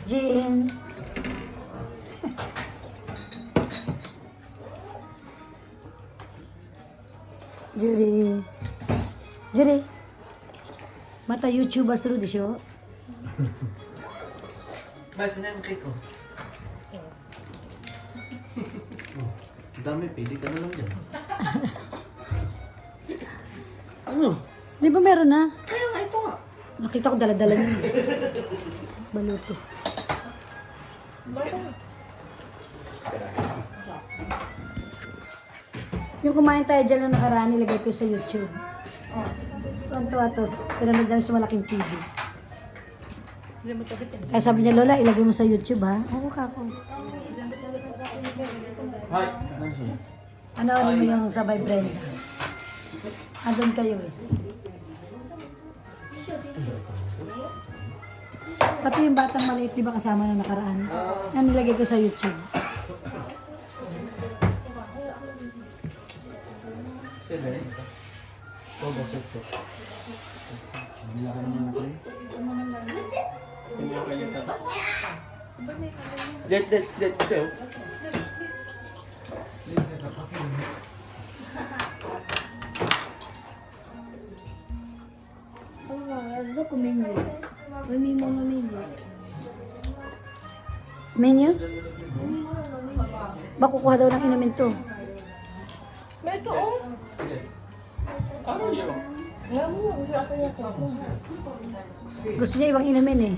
Jean. Judy. Judy. Mata YouTuber するでしょ? Bakit na yung cake ko? Dami, pili ka na lang dyan. Ano? Di ba meron na? Kaya nga ito nga. Nakita ko dala-dala niya. Baluto. Yung kumain tayo dyan nung nakaraan, nilagay ko sa YouTube. Tuwan-tuwa to. Pinanood namin sa malaking TV. Kaya sabi niya, Lola, ilagay mo sa YouTube ha? Oo, kako. Hi. Ano siya? Ano mo yung sabay Brenda? Andun kayo eh. Pati yung batang maliit, di ba kasama na nakaraan? Yan nilagay ko sa YouTube. Sebe. Oh, bakit ito? Hindi ka naman natin. Hindi ka kayo tatas. Jet. Ito. Menu? Baka kukuha daw ng inumin to. Ito, oh. Ano yun? Gusto niya ibang inumin eh.